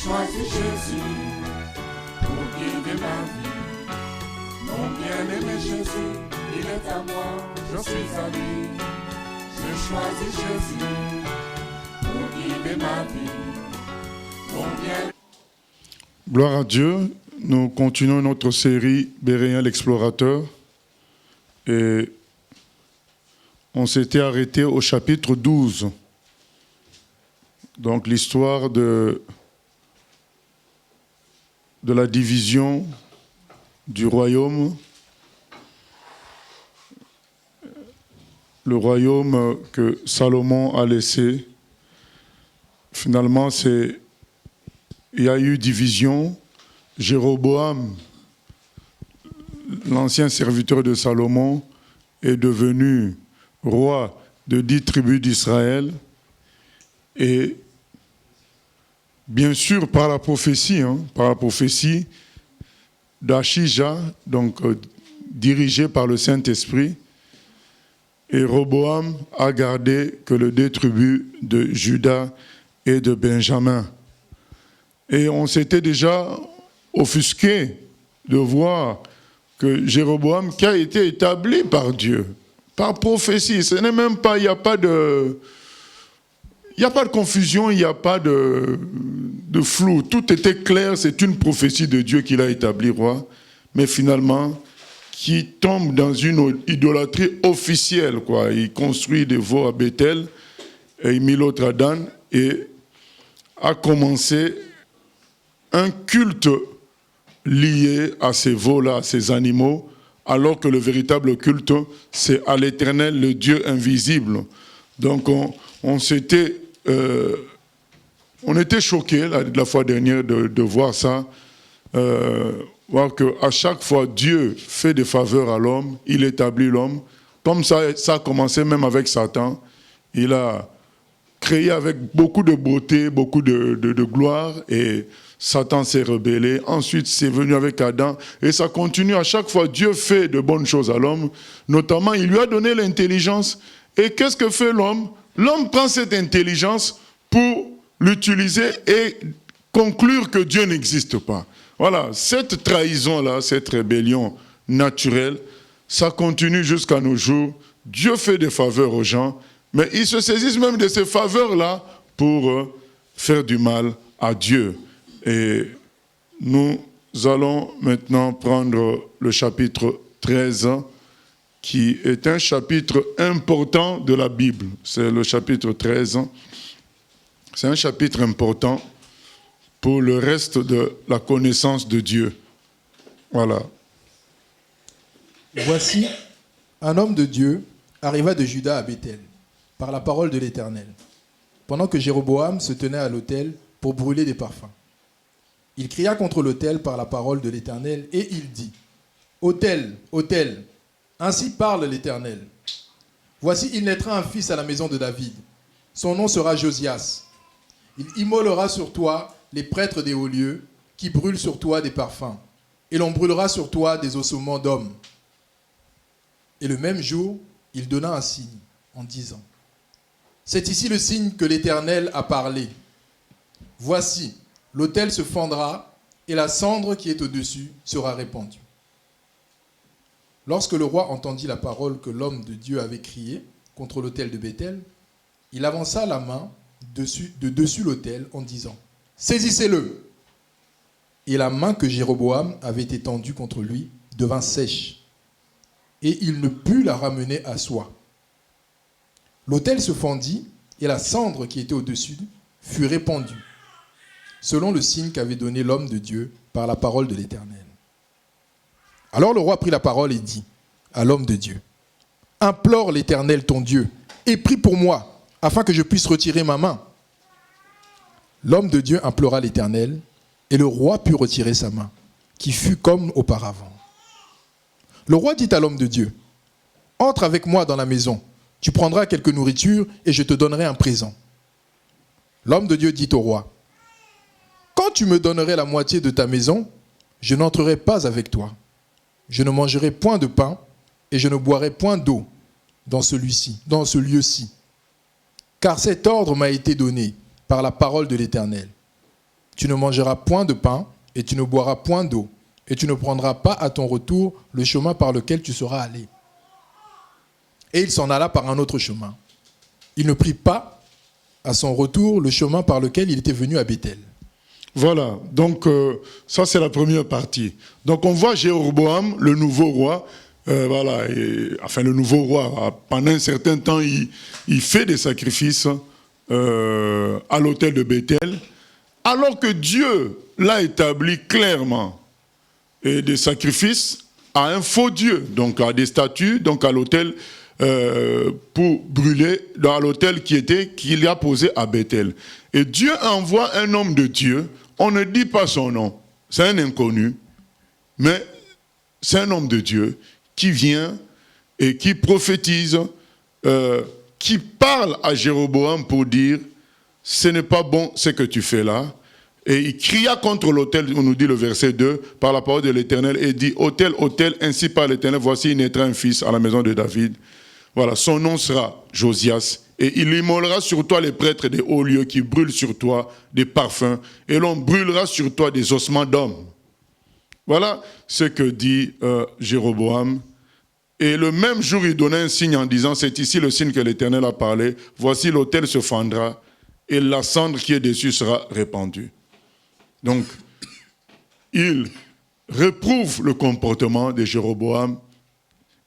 choisi Jésus pour guider ma vie. Mon bien-aimé Jésus, il est à moi, je suis à lui. J'ai choisi Jésus pour guider ma vie. Mon bien. Gloire à Dieu, nous continuons notre série Béréen l'explorateur et on s'était arrêté au chapitre 12. Donc l'histoire de la division du royaume, le royaume que Salomon a laissé. Finalement, il y a eu division. Jéroboam, l'ancien serviteur de Salomon, est devenu roi de 10 tribus d'Israël. Et bien sûr, par la prophétie d'Achija, donc dirigée par le Saint-Esprit, et Roboam a gardé que les 2 tribus de Juda et de Benjamin. Et on s'était déjà offusqué de voir que Jéroboam, qui a été établi par Dieu, par prophétie, ce n'est même pas, il n'y a pas de confusion, il n'y a pas de flou. Tout était clair, c'est une prophétie de Dieu qu'il a établi roi, mais finalement, qui tombe dans une idolâtrie officielle, quoi. Il construit des veaux à Bethel, et il mit l'autre à Dan, et a commencé un culte lié à ces veaux-là, à ces animaux, alors que le véritable culte, c'est à l'Éternel, le Dieu invisible. Donc on était choqués la fois dernière de voir ça, voir qu'à chaque fois Dieu fait des faveurs à l'homme, il établit l'homme. Comme ça a commencé même avec Satan. Il a créé avec beaucoup de beauté, beaucoup de gloire, et Satan s'est rebellé. Ensuite, c'est venu avec Adam, et ça continue. À chaque fois, Dieu fait de bonnes choses à l'homme. Notamment, il lui a donné l'intelligence. Et qu'est-ce que fait l'homme? L'homme prend cette intelligence pour l'utiliser et conclure que Dieu n'existe pas. Voilà, cette trahison-là, cette rébellion naturelle, ça continue jusqu'à nos jours. Dieu fait des faveurs aux gens, mais ils se saisissent même de ces faveurs-là pour faire du mal à Dieu. Et nous allons maintenant prendre le chapitre 13, qui est un chapitre important de la Bible. C'est le chapitre 13. C'est un chapitre important pour le reste de la connaissance de Dieu. Voilà. Voici, un homme de Dieu arriva de Juda à Bethel, par la parole de l'Éternel, pendant que Jéroboam se tenait à l'autel pour brûler des parfums. Il cria contre l'autel par la parole de l'Éternel, et il dit, « Autel, autel, ainsi parle l'Éternel. Voici, il naîtra un fils à la maison de David. Son nom sera Josias. Il immolera sur toi les prêtres des hauts lieux, qui brûlent sur toi des parfums, et l'on brûlera sur toi des ossements d'hommes. » Et le même jour, il donna un signe, en disant, « C'est ici le signe que l'Éternel a parlé. Voici, l'autel se fendra, et la cendre qui est au-dessus sera répandue. » Lorsque le roi entendit la parole que l'homme de Dieu avait criée contre l'autel de Bethel, il avança la main de dessus l'autel en disant, « Saisissez-le !» Et la main que Jéroboam avait étendue contre lui devint sèche, et il ne put la ramener à soi. L'autel se fendit, et la cendre qui était au-dessus fut répandue, selon le signe qu'avait donné l'homme de Dieu par la parole de l'Éternel. Alors le roi prit la parole et dit à l'homme de Dieu, « Implore l'Éternel ton Dieu, et prie pour moi, afin que je puisse retirer ma main. » L'homme de Dieu implora l'Éternel, et le roi put retirer sa main, qui fut comme auparavant. Le roi dit à l'homme de Dieu, « Entre avec moi dans la maison, tu prendras quelque nourriture, et je te donnerai un présent. » L'homme de Dieu dit au roi, « Quand tu me donnerais la moitié de ta maison, je n'entrerai pas avec toi. Je ne mangerai point de pain, et je ne boirai point d'eau dans ce lieu-ci. Car cet ordre m'a été donné par la parole de l'Éternel. tu ne mangeras point de pain et tu ne boiras point d'eau, et tu ne prendras pas à ton retour le chemin par lequel tu seras allé. Et il s'en alla par un autre chemin. Il ne prit pas à son retour le chemin par lequel il était venu à Béthel. Voilà, donc ça c'est la première partie. Donc on voit Jéroboam, le nouveau roi, le nouveau roi, pendant un certain temps, il fait des sacrifices à l'autel de Béthel, alors que Dieu l'a établi clairement, et des sacrifices à un faux Dieu, donc à des statues, donc à l'autel pour brûler, à l'autel qu'il a posé à Béthel. Et Dieu envoie un homme de Dieu, on ne dit pas son nom, c'est un inconnu, mais c'est un homme de Dieu qui vient et qui prophétise, qui parle à Jéroboam pour dire « ce n'est pas bon ce que tu fais là ». Et il cria contre l'autel, on nous dit le verset 2, par la parole de l'Éternel, et dit « Autel, autel, ainsi par l'Éternel, voici il naîtra un fils à la maison de David. Voilà, son nom sera Josias, et il immolera sur toi les prêtres des hauts lieux qui brûlent sur toi des parfums, et l'on brûlera sur toi des ossements d'hommes. » Voilà ce que dit Jéroboam. Et le même jour, il donnait un signe en disant « C'est ici le signe que l'Éternel a parlé. Voici l'autel se fendra, et la cendre qui est dessus sera répandue. » Donc, il réprouve le comportement de Jéroboam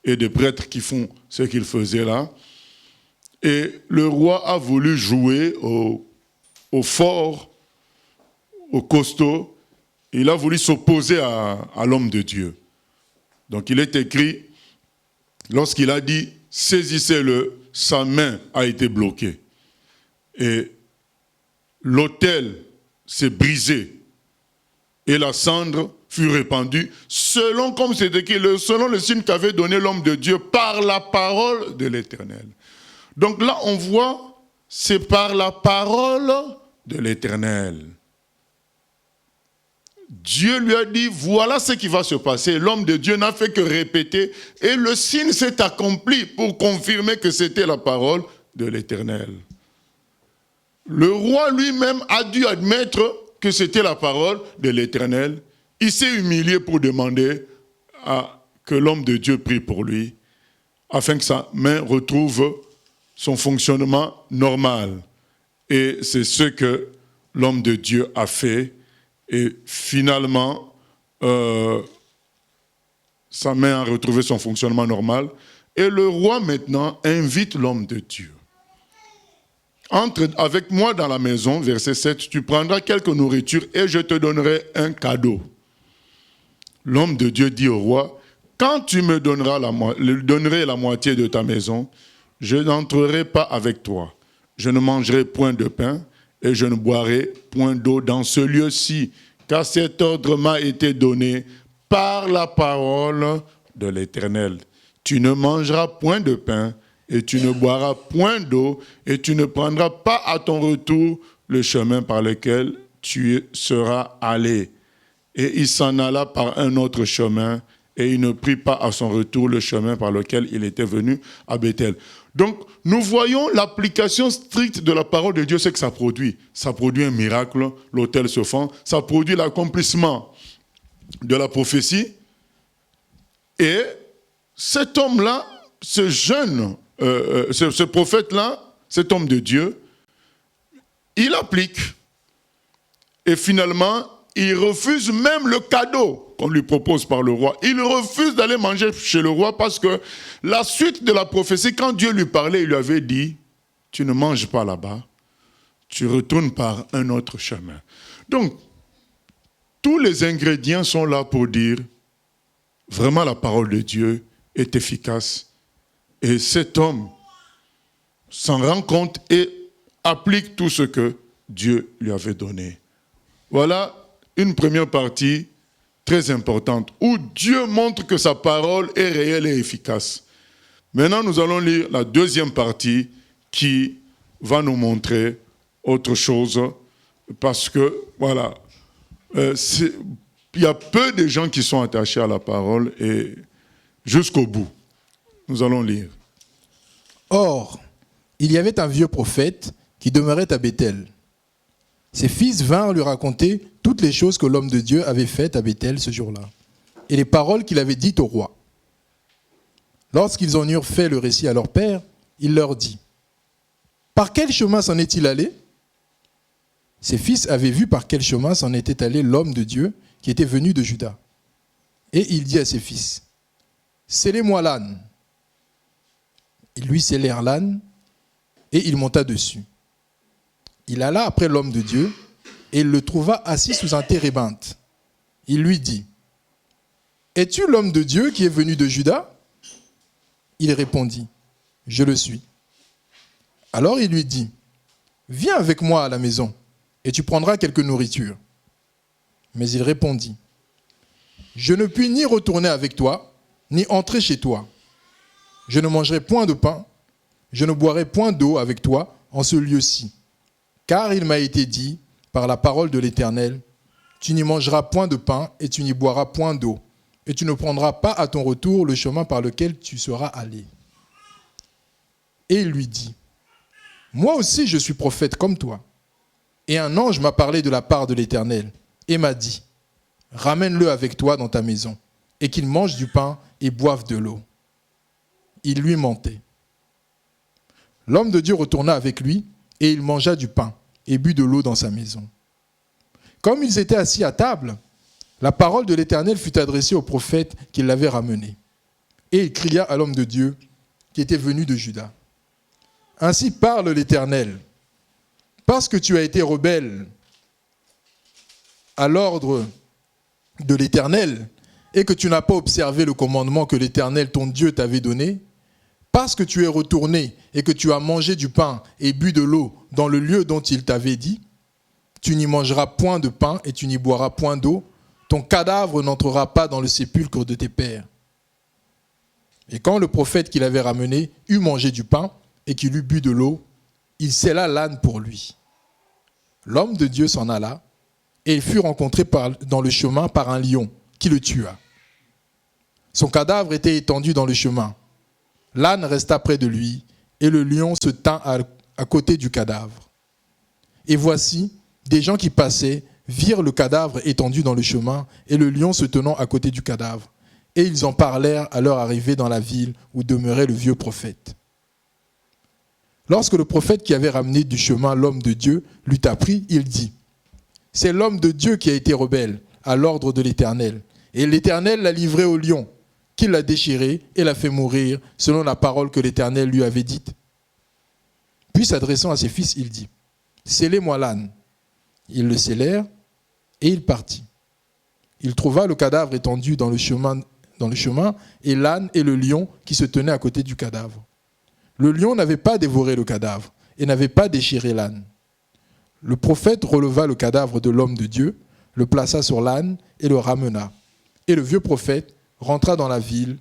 et des prêtres qui font ce qu'ils faisaient là. Et le roi a voulu jouer au fort, au costaud. Il a voulu s'opposer à l'homme de Dieu. Donc il est écrit, lorsqu'il a dit « saisissez-le », sa main a été bloquée. Et l'autel s'est brisé. Et la cendre fut répandue, selon le signe qu'avait donné l'homme de Dieu par la parole de l'Éternel. Donc là, on voit, c'est par la parole de l'Éternel. Dieu lui a dit, voilà ce qui va se passer. L'homme de Dieu n'a fait que répéter, et le signe s'est accompli pour confirmer que c'était la parole de l'Éternel. Le roi lui-même a dû admettre que c'était la parole de l'Éternel. Il s'est humilié pour demander que l'homme de Dieu prie pour lui, afin que sa main retrouve son fonctionnement normal. Et c'est ce que l'homme de Dieu a fait. Et finalement, sa main a retrouvé son fonctionnement normal. Et le roi maintenant invite l'homme de Dieu. Entre avec moi dans la maison, verset 7, tu prendras quelque nourriture et je te donnerai un cadeau. L'homme de Dieu dit au roi, quand tu me donnerai la moitié de ta maison, je n'entrerai pas avec toi. Je ne mangerai point de pain et je ne boirai point d'eau dans ce lieu-ci, car cet ordre m'a été donné par la parole de l'Éternel. Tu ne mangeras point de pain et tu ne boiras point d'eau, et tu ne prendras pas à ton retour le chemin par lequel tu seras allé. Et il s'en alla par un autre chemin, et il ne prit pas à son retour le chemin par lequel il était venu à Béthel. Donc, nous voyons l'application stricte de la parole de Dieu, c'est que ça produit. Ça produit un miracle, l'autel se fend, ça produit l'accomplissement de la prophétie. Et cet homme-là, ce jeune, ce prophète-là, cet homme de Dieu, il applique. Et finalement, il refuse même le cadeau qu'on lui propose par le roi. Il refuse d'aller manger chez le roi parce que la suite de la prophétie, quand Dieu lui parlait, il lui avait dit, tu ne manges pas là-bas, tu retournes par un autre chemin. Donc, tous les ingrédients sont là pour dire, vraiment la parole de Dieu est efficace. Et cet homme s'en rend compte et applique tout ce que Dieu lui avait donné. Voilà une première partie très importante où Dieu montre que sa parole est réelle et efficace. Maintenant, nous allons lire la deuxième partie qui va nous montrer autre chose parce que, voilà, il y a peu de gens qui sont attachés à la parole et jusqu'au bout. Nous allons lire. Or, il y avait un vieux prophète qui demeurait à Béthel. Ses fils vinrent lui raconter toutes les choses que l'homme de Dieu avait faites à Béthel ce jour-là, et les paroles qu'il avait dites au roi. Lorsqu'ils en eurent fait le récit à leur père, il leur dit : « Par quel chemin s'en est-il allé » Ses fils avaient vu par quel chemin s'en était allé l'homme de Dieu qui était venu de Juda. Et il dit à ses fils : « Scellez-moi l'âne. » Ils lui scellèrent l'âne, et il monta dessus. Il alla après l'homme de Dieu, et il le trouva assis sous un térébinthe. Il lui dit : « Es-tu l'homme de Dieu qui est venu de Juda » Il répondit : « Je le suis. » Alors il lui dit : « Viens avec moi à la maison, et tu prendras quelque nourriture. » Mais il répondit : « Je ne puis ni retourner avec toi, ni entrer chez toi. Je ne mangerai point de pain, je ne boirai point d'eau avec toi en ce lieu-ci. Car il m'a été dit, par la parole de l'Éternel, tu n'y mangeras point de pain et tu n'y boiras point d'eau, et tu ne prendras pas à ton retour le chemin par lequel tu seras allé. » Et il lui dit : « Moi aussi je suis prophète comme toi. Et un ange m'a parlé de la part de l'Éternel, et m'a dit : ramène-le avec toi dans ta maison, et qu'il mange du pain et boive de l'eau. » Il lui mentait. L'homme de Dieu retourna avec lui, et il mangea du pain et but de l'eau dans sa maison. Comme ils étaient assis à table, la parole de l'Éternel fut adressée au prophète qui l'avait ramené. Et il cria à l'homme de Dieu qui était venu de Juda : « Ainsi parle l'Éternel, parce que tu as été rebelle à l'ordre de l'Éternel et que tu n'as pas observé le commandement que l'Éternel ton Dieu t'avait donné, parce que tu es retourné et que tu as mangé du pain et bu de l'eau dans le lieu dont il t'avait dit, tu n'y mangeras point de pain et tu n'y boiras point d'eau, ton cadavre n'entrera pas dans le sépulcre de tes pères. » Et quand le prophète qui l'avait ramené eut mangé du pain et qu'il eut bu de l'eau, il scella l'âne pour lui. L'homme de Dieu s'en alla, et il fut rencontré dans le chemin par un lion qui le tua. Son cadavre était étendu dans le chemin. L'âne resta près de lui, et le lion se tint à côté du cadavre. Et voici, des gens qui passaient virent le cadavre étendu dans le chemin, et le lion se tenant à côté du cadavre. Et ils en parlèrent à leur arrivée dans la ville où demeurait le vieux prophète. Lorsque le prophète qui avait ramené du chemin l'homme de Dieu l'eut appris, il dit : « C'est l'homme de Dieu qui a été rebelle à l'ordre de l'Éternel. Et l'Éternel l'a livré au lion, qui l'a déchiré et l'a fait mourir, selon la parole que l'Éternel lui avait dite. » Puis s'adressant à ses fils, il dit : « Scellez-moi l'âne. » Ils le scellèrent, et il partit. Il trouva le cadavre étendu dans le chemin, et l'âne et le lion qui se tenaient à côté du cadavre. Le lion n'avait pas dévoré le cadavre et n'avait pas déchiré l'âne. Le prophète releva le cadavre de l'homme de Dieu, le plaça sur l'âne et le ramena. Et le vieux prophète rentra dans la ville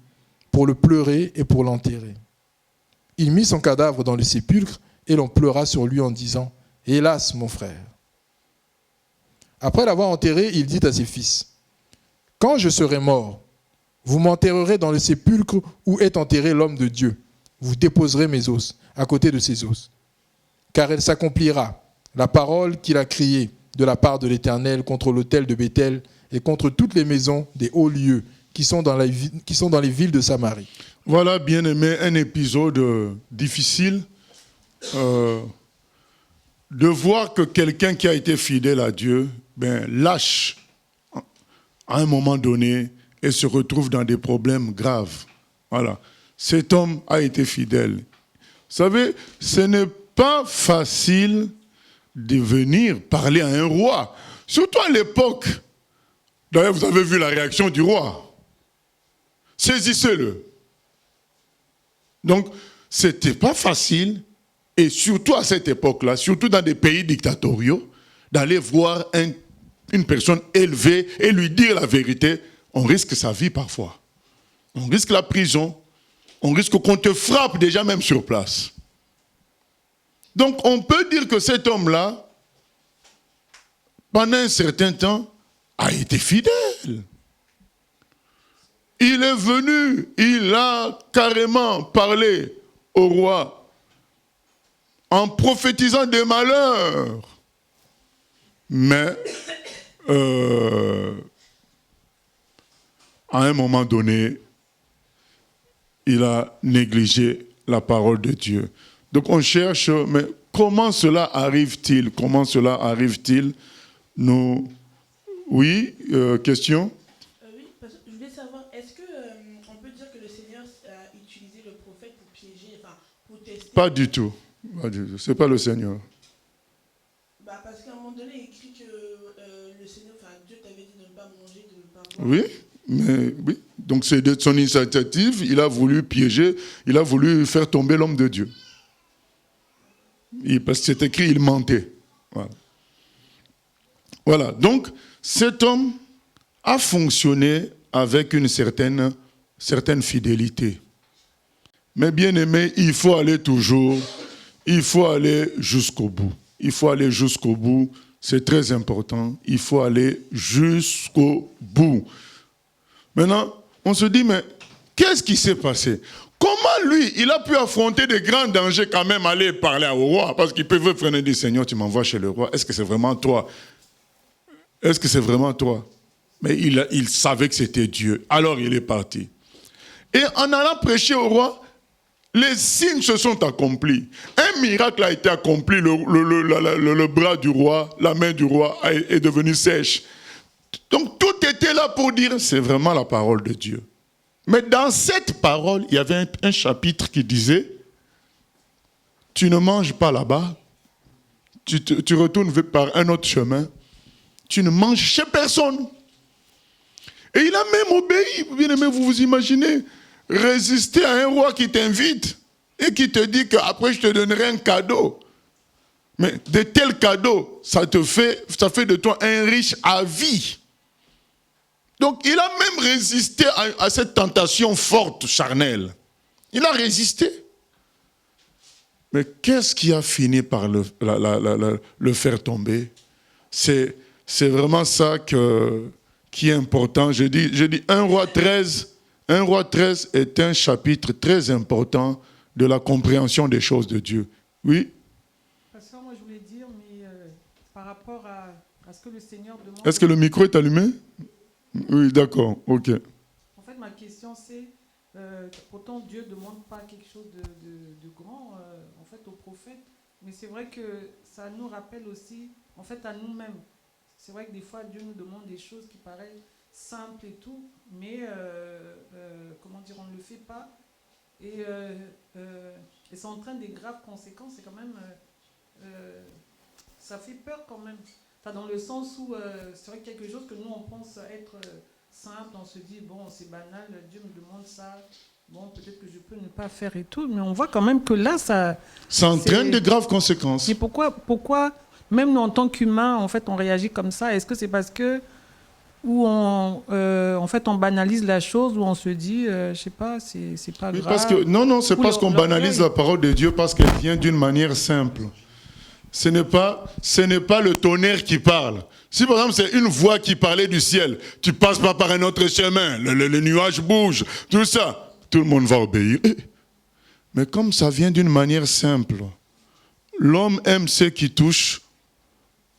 pour le pleurer et pour l'enterrer. Il mit son cadavre dans le sépulcre et l'on pleura sur lui en disant : « Hélas, mon frère !» Après l'avoir enterré, il dit à ses fils : « Quand je serai mort, vous m'enterrerez dans le sépulcre où est enterré l'homme de Dieu. Vous déposerez mes os à côté de ses os. Car elle s'accomplira, la parole qu'il a criée de la part de l'Éternel contre l'autel de Béthel et contre toutes les maisons des hauts lieux qui sont dans les villes de Samarie. » Voilà, bien aimé, un épisode difficile de voir que quelqu'un qui a été fidèle à Dieu lâche à un moment donné et se retrouve dans des problèmes graves. Voilà. Cet homme a été fidèle. Vous savez, ce n'est pas facile de venir parler à un roi, surtout à l'époque. D'ailleurs, vous avez vu la réaction du roi. Saisissez-le. Donc, ce n'était pas facile, et surtout à cette époque-là, surtout dans des pays dictatoriaux, d'aller voir une personne élevée et lui dire la vérité. On risque sa vie parfois. On risque la prison. On risque qu'on te frappe déjà même sur place. Donc on peut dire que cet homme-là, pendant un certain temps, a été fidèle. Il est venu, il a carrément parlé au roi en prophétisant des malheurs. Mais à un moment donné, il a négligé la parole de Dieu. Donc on cherche, mais comment cela arrive-t-il? Comment cela arrive-t-il? Nous... Oui, question? Oui, parce que je voulais savoir, est-ce qu'on peut dire que le Seigneur a utilisé le prophète pour piéger, enfin, pour tester? Pas du tout. Pas du tout. C'est pas le Seigneur. Bah, parce qu'à un moment donné, il écrit que le Seigneur, enfin, Dieu t'avait dit de ne pas manger, de ne pas boire. Oui, mais oui. Donc c'est de son initiative, il a voulu piéger, il a voulu faire tomber l'homme de Dieu. Parce que c'est écrit, il mentait. Voilà. Voilà. Donc, cet homme a fonctionné avec une certaine fidélité. Mais bien aimé, il faut aller toujours, il faut aller jusqu'au bout. Il faut aller jusqu'au bout, c'est très important. Il faut aller jusqu'au bout. Maintenant, on se dit, mais qu'est-ce qui s'est passé? Comment lui, il a pu affronter des grands dangers quand même, aller parler au roi? Parce qu'il peut freiner et dire, Seigneur, tu m'envoies chez le roi. Est-ce que c'est vraiment toi? Est-ce que c'est vraiment toi? Mais il savait que c'était Dieu. Alors il est parti. Et en allant prêcher au roi, les signes se sont accomplis. Un miracle a été accompli. Le bras du roi, la main du roi est devenue sèche. Donc tout était là pour dire, c'est vraiment la parole de Dieu. Mais dans cette parole, il y avait un chapitre qui disait, tu ne manges pas là-bas, tu retournes par un autre chemin, tu ne manges chez personne. Et il a même obéi. Bien aimé, vous vous imaginez résister à un roi qui t'invite et qui te dit qu'après je te donnerai un cadeau. Mais de tels cadeaux, ça fait de toi un riche à vie. Donc il a même résisté à cette tentation forte, charnelle. Il a résisté. Mais qu'est-ce qui a fini par le faire tomber? C'est vraiment ça qui est important. Je dis 1 Roi 13. 1 Roi 13 est un chapitre très important de la compréhension des choses de Dieu. Oui? Parce que moi je voulais dire, mais par rapport à ce que le Seigneur demande... Est-ce que le micro est allumé? Oui, d'accord, ok. En fait, ma question c'est, pourtant Dieu ne demande pas quelque chose de grand, en fait, au prophète, mais c'est vrai que ça nous rappelle aussi, en fait, à nous-mêmes. C'est vrai que des fois, Dieu nous demande des choses qui paraissent simples et tout, mais, comment dire, on ne le fait pas. Et ça entraîne des graves conséquences. C'est quand même... ça fait peur quand même. Enfin, dans le sens où c'est vrai que quelque chose que nous, on pense être simple, on se dit, bon, c'est banal, Dieu me demande ça, bon, peut-être que je peux ne pas faire et tout, mais on voit quand même que là, ça entraîne de graves conséquences. Mais pourquoi, même nous, en tant qu'humains, en fait, on réagit comme ça? Est-ce que c'est parce que en fait, on banalise la chose, où on se dit, je sais pas, c'est pas grave. Parce que, non, c'est parce qu'on banalise la parole de Dieu parce qu'elle vient d'une manière simple. Ce n'est pas le tonnerre qui parle. Si par exemple c'est une voix qui parlait du ciel, tu passes pas par un autre chemin, le nuage bouge, tout ça, tout le monde va obéir. Mais comme ça vient d'une manière simple, l'homme aime ce qui touche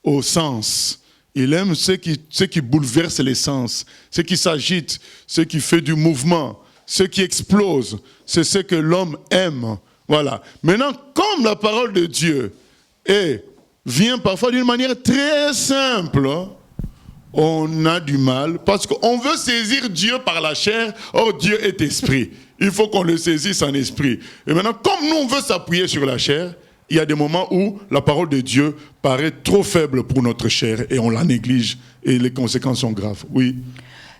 au sens. Il aime ce qui bouleverse les sens, ce qui s'agite, ce qui fait du mouvement, ce qui explose. C'est ce que l'homme aime. Voilà. Maintenant, comme la parole de Dieu vient parfois d'une manière très simple, on a du mal parce qu'on veut saisir Dieu par la chair. Or Dieu est esprit, il faut qu'on le saisisse en esprit. Et maintenant, comme nous on veut s'appuyer sur la chair, il y a des moments où la parole de Dieu paraît trop faible pour notre chair et on la néglige et les conséquences sont graves. Oui.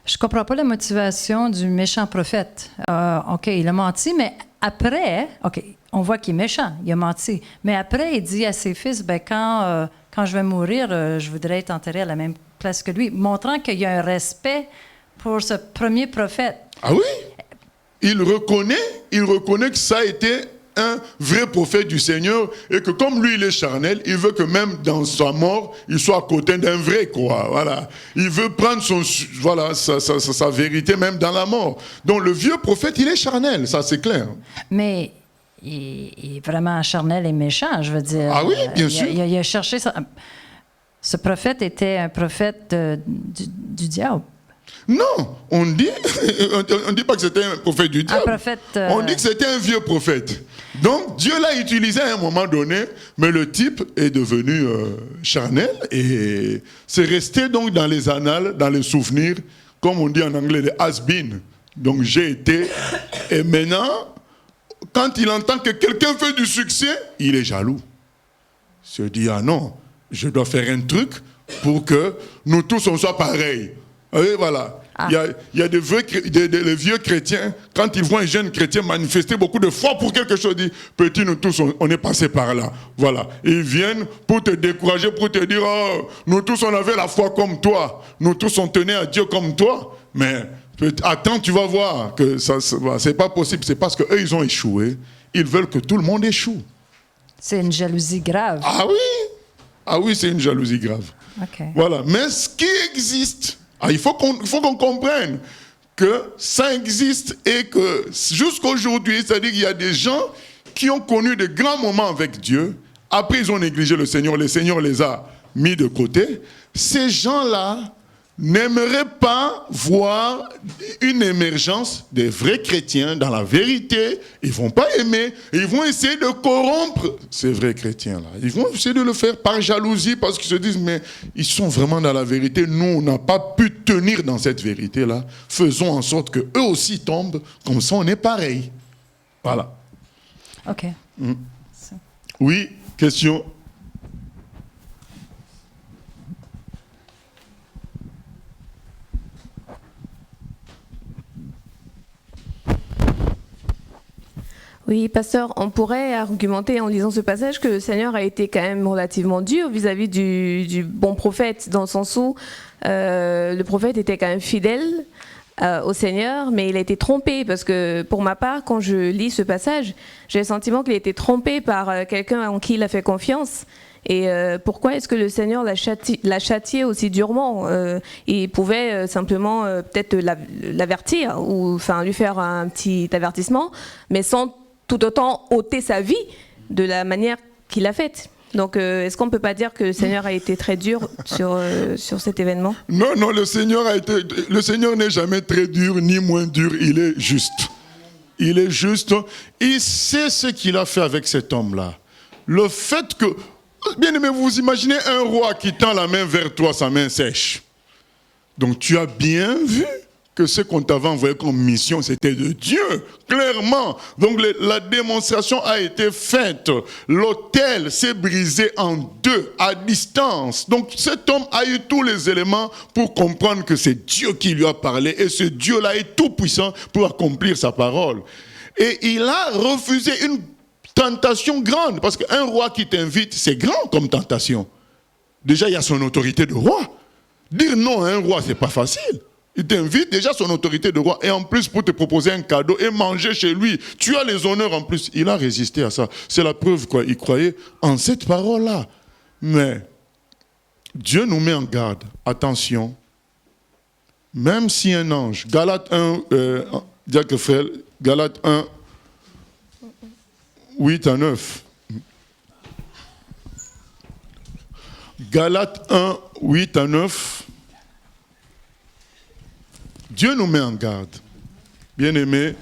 Je ne comprends pas la motivation du méchant prophète. OK, il a menti, mais après, OK, on voit qu'il est méchant, il a menti. Mais après, il dit à ses fils, quand je vais mourir, je voudrais être enterré à la même place que lui, montrant qu'il y a un respect pour ce premier prophète. Ah oui? Il reconnaît que ça a été un vrai prophète du Seigneur et que comme lui, il est charnel, il veut que même dans sa mort, il soit à côté d'un vrai, quoi. Voilà. Il veut prendre sa vérité même dans la mort. Donc le vieux prophète, il est charnel, ça c'est clair. Mais il est vraiment charnel et méchant, je veux dire. Ah oui, bien sûr. Il a cherché ça. Ce prophète était un prophète du diable. Non, on dit pas que c'était un prophète du diable. Un prophète, On dit que c'était un vieux prophète. Donc Dieu l'a utilisé à un moment donné, mais le type est devenu charnel et c'est resté donc dans les annales, dans les souvenirs, comme on dit en anglais, les has-been. Donc j'ai été, et maintenant, quand il entend que quelqu'un fait du succès, il est jaloux. Il se dit, ah non, je dois faire un truc pour que nous tous on soit pareils. Et voilà. Il y a des vieux chrétiens, quand ils voient un jeune chrétien manifester beaucoup de foi pour quelque chose, ils disent, petit, nous tous, on est passé par là. Voilà. Ils viennent pour te décourager, pour te dire, oh, nous tous, on avait la foi comme toi. Nous tous, on tenait à Dieu comme toi. Mais attends, tu vas voir que c'est pas possible. C'est parce qu'eux, ils ont échoué. Ils veulent que tout le monde échoue. C'est une jalousie grave. Ah oui? Ah oui, c'est une jalousie grave. OK. Voilà. Mais ce qui existe, il faut qu'on comprenne que ça existe et que jusqu'à aujourd'hui, c'est-à-dire qu'il y a des gens qui ont connu de grands moments avec Dieu. Après, ils ont négligé le Seigneur les a mis de côté. Ces gens-là n'aimeraient pas voir une émergence des vrais chrétiens dans la vérité. Ils ne vont pas aimer. Ils vont essayer de corrompre ces vrais chrétiens-là. Ils vont essayer de le faire par jalousie parce qu'ils se disent, mais ils sont vraiment dans la vérité. Nous, on n'a pas pu tenir dans cette vérité-là. Faisons en sorte qu'eux aussi tombent. Comme ça, on est pareil. Voilà. OK. Oui, question. Oui, pasteur, on pourrait argumenter en lisant ce passage que le Seigneur a été quand même relativement dur vis-à-vis du bon prophète, dans le sens où le prophète était quand même fidèle au Seigneur, mais il a été trompé, parce que pour ma part, quand je lis ce passage, j'ai le sentiment qu'il a été trompé par quelqu'un en qui il a fait confiance. Et pourquoi est-ce que le Seigneur l'a châtié aussi durement? Il pouvait simplement peut-être l'avertir, ou enfin lui faire un petit avertissement, mais sans tout autant ôter sa vie de la manière qu'il a faite. Donc, est-ce qu'on ne peut pas dire que le Seigneur a été très dur sur cet événement? Non, le Seigneur n'est jamais très dur, ni moins dur, il est juste. Il est juste, il sait ce qu'il a fait avec cet homme-là. Le fait que, bien aimé, vous imaginez un roi qui tend la main vers toi, sa main sèche. Donc tu as bien vu que ce qu'on t'avait envoyé comme mission, c'était de Dieu, clairement. Donc la démonstration a été faite. L'autel s'est brisé en deux, à distance. Donc cet homme a eu tous les éléments pour comprendre que c'est Dieu qui lui a parlé. Et ce Dieu-là est tout puissant pour accomplir sa parole. Et il a refusé une tentation grande. Parce qu'un roi qui t'invite, c'est grand comme tentation. Déjà, il y a son autorité de roi. Dire non à un roi, c'est pas facile. Il t'invite, déjà son autorité de roi, et en plus pour te proposer un cadeau et manger chez lui. Tu as les honneurs en plus. Il a résisté à ça. C'est la preuve qu'il croyait en cette parole-là. Mais Dieu nous met en garde. Attention. Même si un ange, Galates 1, Galates 1, 8 à 9. Galates 1, 8 à 9. Dieu nous met en garde. Bien-aimés,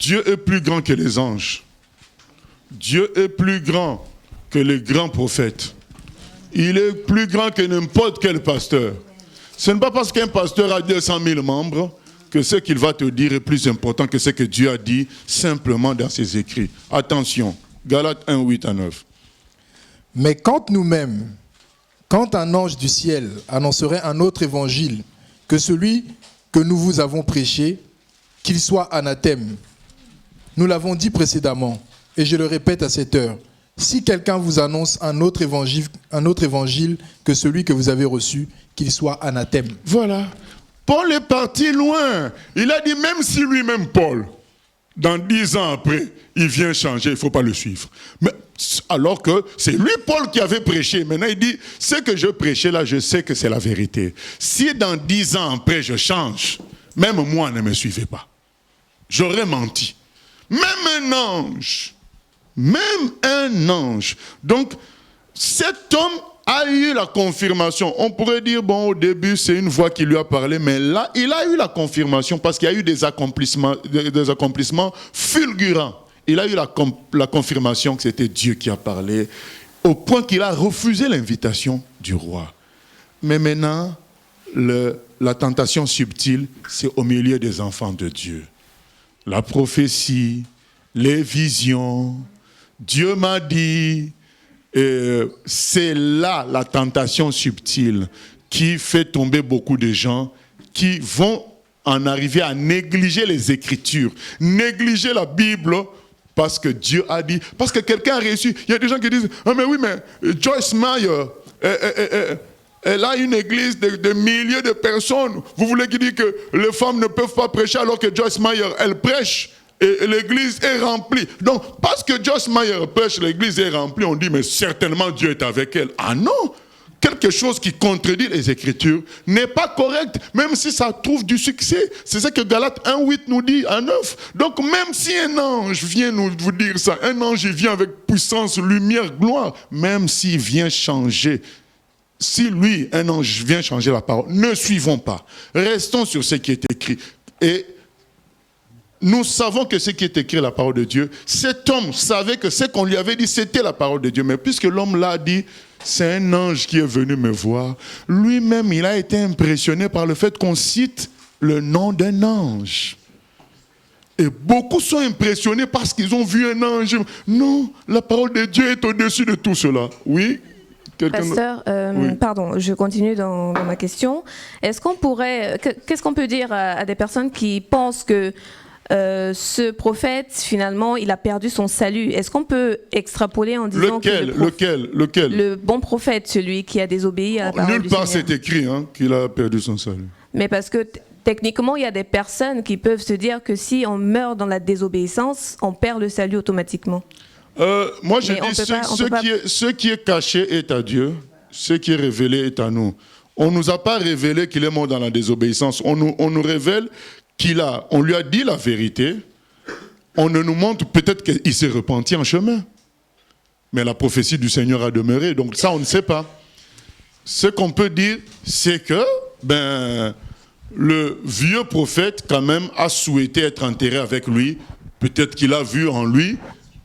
Dieu est plus grand que les anges. Dieu est plus grand que les grands prophètes. Il est plus grand que n'importe quel pasteur. Ce n'est pas parce qu'un pasteur a 200 000 membres que ce qu'il va te dire est plus important que ce que Dieu a dit simplement dans ses écrits. Attention, Galates 1, 8 à 9. Mais quand nous-mêmes, quand un ange du ciel annoncerait un autre évangile que celui que nous vous avons prêché, qu'il soit anathème. Nous l'avons dit précédemment, et je le répète à cette heure. Si quelqu'un vous annonce un autre évangile que celui que vous avez reçu, qu'il soit anathème. Voilà. Paul est parti loin. Il a dit, même si lui-même, Paul, dans 10 ans après, il vient changer, il ne faut pas le suivre. Mais, alors que c'est lui, Paul, qui avait prêché. Maintenant, il dit, ce que je prêchais là, je sais que c'est la vérité. Si dans 10 ans après, je change, même moi, ne me suivez pas. J'aurais menti. Même un ange. Donc, cet homme a eu la confirmation. On pourrait dire, bon, au début, c'est une voix qui lui a parlé, mais là, il a eu la confirmation parce qu'il y a eu des accomplissements fulgurants. Il a eu la confirmation que c'était Dieu qui a parlé, au point qu'il a refusé l'invitation du roi. Mais maintenant, la tentation subtile, c'est au milieu des enfants de Dieu. La prophétie, les visions, Dieu m'a dit... c'est là la tentation subtile qui fait tomber beaucoup de gens qui vont en arriver à négliger les Écritures, négliger la Bible parce que Dieu a dit, parce que quelqu'un a réussi. Il y a des gens qui disent, ah mais oui, mais Joyce Meyer, elle a une église de milliers de personnes. Vous voulez qu'il dise que les femmes ne peuvent pas prêcher alors que Joyce Meyer, elle prêche? Et l'église est remplie. Donc, parce que Joyce Meyer prêche, l'église est remplie, on dit, mais certainement Dieu est avec elle. Ah non! Quelque chose qui contredit les Écritures n'est pas correct, même si ça trouve du succès. C'est ça que Galates 1:8 nous dit, à 9. Donc, même si un ange vient vous dire ça, un ange il vient avec puissance, lumière, gloire, même s'il vient changer, si lui, un ange vient changer la parole, ne suivons pas. Restons sur ce qui est écrit. Et nous savons que ce qui est écrit, la parole de Dieu, cet homme savait que ce qu'on lui avait dit, c'était la parole de Dieu. Mais puisque l'homme l'a dit, c'est un ange qui est venu me voir. Lui-même, il a été impressionné par le fait qu'on cite le nom d'un ange. Et beaucoup sont impressionnés parce qu'ils ont vu un ange. Non, la parole de Dieu est au-dessus de tout cela. Oui? Pasteur, oui. Pardon, je continue dans ma question. Est-ce qu'on pourrait, qu'est-ce qu'on peut dire à des personnes qui pensent que ce prophète, finalement, il a perdu son salut? Est-ce qu'on peut extrapoler en disant lequel? Le bon prophète, celui qui a désobéi à la parole du Seigneur? Nulle part c'est écrit qu'il a perdu son salut. Mais parce que techniquement, il y a des personnes qui peuvent se dire que si on meurt dans la désobéissance, on perd le salut automatiquement. Moi, je dis, ce qui est caché est à Dieu, ce qui est révélé est à nous. On ne nous a pas révélé qu'il est mort dans la désobéissance. On nous révèle on lui a dit la vérité. On ne nous montre peut-être qu'il s'est repenti en chemin. Mais la prophétie du Seigneur a demeuré. Donc ça, on ne sait pas. Ce qu'on peut dire, c'est que le vieux prophète, quand même, a souhaité être enterré avec lui. Peut-être qu'il a vu en lui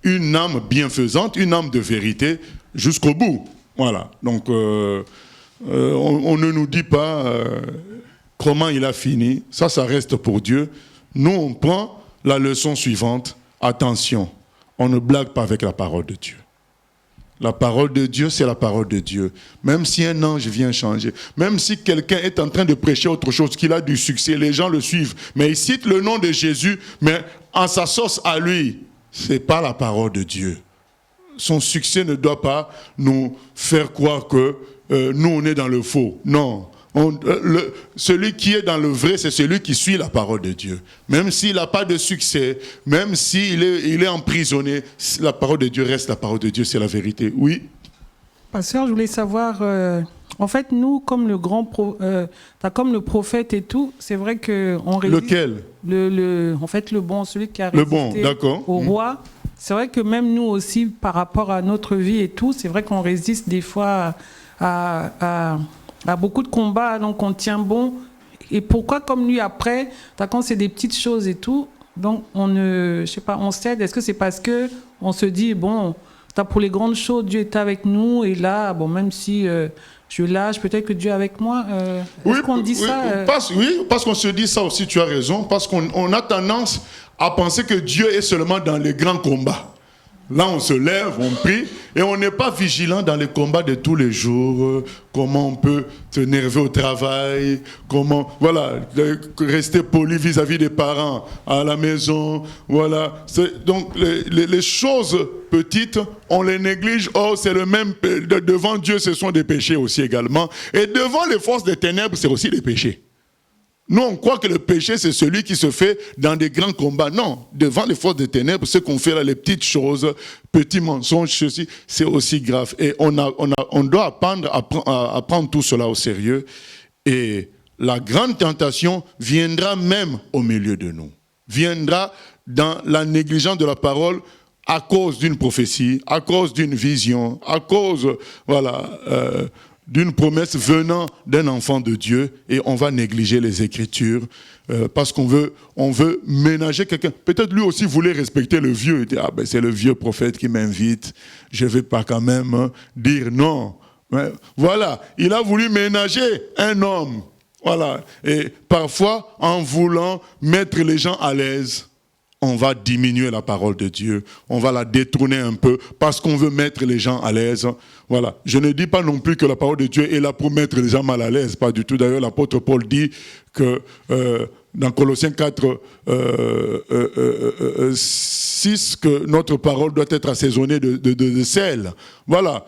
une âme bienfaisante, une âme de vérité, jusqu'au bout. Voilà. Donc, on ne nous dit pas comment il a fini. Ça reste pour Dieu. Nous, on prend la leçon suivante. Attention, on ne blague pas avec la parole de Dieu. La parole de Dieu, c'est la parole de Dieu. Même si un ange vient changer, même si quelqu'un est en train de prêcher autre chose, qu'il a du succès, les gens le suivent, mais il cite le nom de Jésus, mais en sa sauce à lui, ce n'est pas la parole de Dieu. Son succès ne doit pas nous faire croire que nous, on est dans le faux. Non. Celui qui est dans le vrai, c'est celui qui suit la parole de Dieu. Même s'il n'a pas de succès, même s'il est emprisonné, la parole de Dieu reste la parole de Dieu, c'est la vérité. Oui. Pasteur, je voulais savoir, en fait, nous, comme le comme le prophète et tout, c'est vrai qu'on résiste. Lequel? En fait, le bon, celui qui a résisté au roi. C'est vrai que même nous aussi, par rapport à notre vie et tout, c'est vrai qu'on résiste des fois à beaucoup de combats, donc on tient bon. Et pourquoi, comme lui, après, quand c'est des petites choses et tout, donc on cède. Est-ce que c'est parce que on se dit, bon, pour les grandes choses, Dieu est avec nous, et là, bon, même si je lâche, peut-être que Dieu est avec moi. Est-ce qu'on dit ça Oui, parce qu'on se dit ça aussi, tu as raison, parce qu'on a tendance à penser que Dieu est seulement dans les grands combats. Là, on se lève, on prie, et on n'est pas vigilant dans les combats de tous les jours. Comment on peut s'énerver au travail, comment, rester poli vis-à-vis des parents à la maison. Voilà. Donc, les choses petites, on les néglige. Or, c'est le même. Devant Dieu, ce sont des péchés aussi également. Et devant les forces des ténèbres, c'est aussi des péchés. Nous, on croit que le péché, c'est celui qui se fait dans des grands combats. Non, devant les forces des ténèbres, ce qu'on fait là, les petites choses, petits mensonges, ceci, c'est aussi grave. Et on doit apprendre à prendre tout cela au sérieux. Et la grande tentation viendra même au milieu de nous. Viendra dans la négligence de la parole à cause d'une prophétie, à cause d'une vision, à cause, d'une promesse venant d'un enfant de Dieu, et on va négliger les Écritures parce qu'on veut ménager quelqu'un. Peut-être lui aussi voulait respecter le vieux. Il dit, c'est le vieux prophète qui m'invite, je ne vais pas quand même dire non. Mais, voilà, il a voulu ménager un homme. Voilà, et parfois, en voulant mettre les gens à l'aise, on va diminuer la parole de Dieu, on va la détourner un peu parce qu'on veut mettre les gens à l'aise. Voilà. Je ne dis pas non plus que la parole de Dieu est là pour mettre les gens mal à l'aise, pas du tout. D'ailleurs, l'apôtre Paul dit que dans Colossiens 4, 6, que notre parole doit être assaisonnée de sel. Voilà.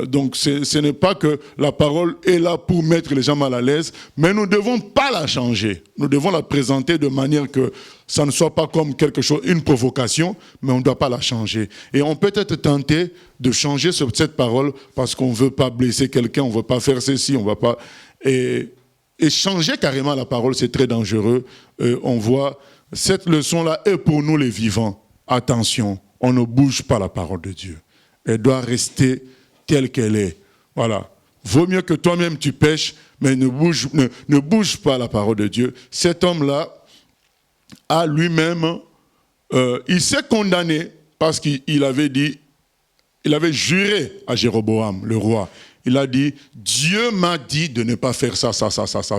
Donc ce n'est pas que la parole est là pour mettre les gens mal à l'aise, mais nous ne devons pas la changer. Nous devons la présenter de manière que ça ne soit pas comme quelque chose, une provocation, mais on ne doit pas la changer. Et on peut être tenté de changer cette parole parce qu'on ne veut pas blesser quelqu'un, on ne veut pas faire ceci, on ne va pas... Et changer carrément la parole, c'est très dangereux. On voit, cette leçon-là est pour nous les vivants. Attention, on ne bouge pas la parole de Dieu. Elle doit rester telle qu'elle est. Voilà. Vaut mieux que toi-même tu pêches, mais ne bouge pas la parole de Dieu. Cet homme-là a lui-même, il s'est condamné parce qu'il avait dit, il avait juré à Jéroboam, le roi. Il a dit, Dieu m'a dit de ne pas faire ça.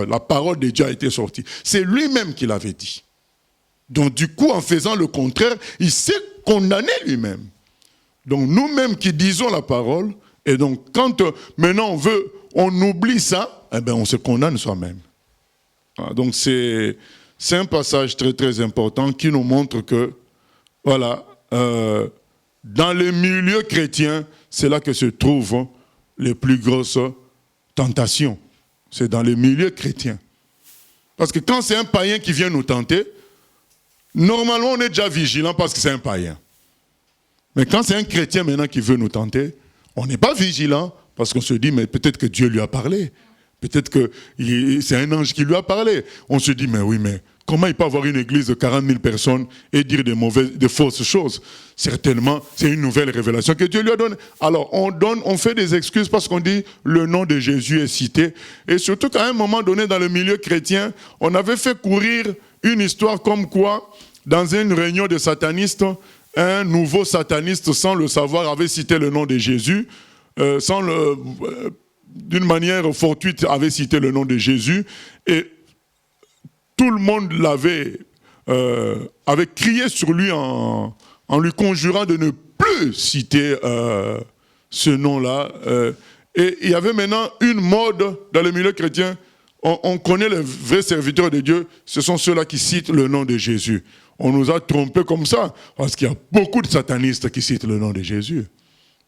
La parole de Dieu a été sortie. C'est lui-même qui l'avait dit. Donc du coup, en faisant le contraire, il s'est condamné lui-même. Donc nous-mêmes qui disons la parole, et donc quand maintenant on oublie ça, eh bien on se condamne soi-même. Donc c'est un passage très très important qui nous montre que, voilà, dans les milieux chrétiens, c'est là que se trouvent les plus grosses tentations. C'est dans les milieux chrétiens. Parce que quand c'est un païen qui vient nous tenter, normalement on est déjà vigilant parce que c'est un païen. Mais quand c'est un chrétien maintenant qui veut nous tenter, on n'est pas vigilant parce qu'on se dit, mais peut-être que Dieu lui a parlé. Peut-être que c'est un ange qui lui a parlé. On se dit, mais oui, mais comment il peut avoir une église de 40 000 personnes et dire des fausses choses? Certainement, c'est une nouvelle révélation que Dieu lui a donnée. Alors, on fait des excuses parce qu'on dit le nom de Jésus est cité. Et surtout qu'à un moment donné, dans le milieu chrétien, on avait fait courir une histoire comme quoi, dans une réunion de satanistes, un nouveau sataniste, sans le savoir, avait cité le nom de Jésus, d'une manière fortuite, avait cité le nom de Jésus, et tout le monde avait crié sur lui en lui conjurant de ne plus citer ce nom-là. Et il y avait maintenant une mode dans le milieu chrétien. On connaît les vrais serviteurs de Dieu, ce sont ceux-là qui citent le nom de Jésus. On nous a trompés comme ça, parce qu'il y a beaucoup de satanistes qui citent le nom de Jésus.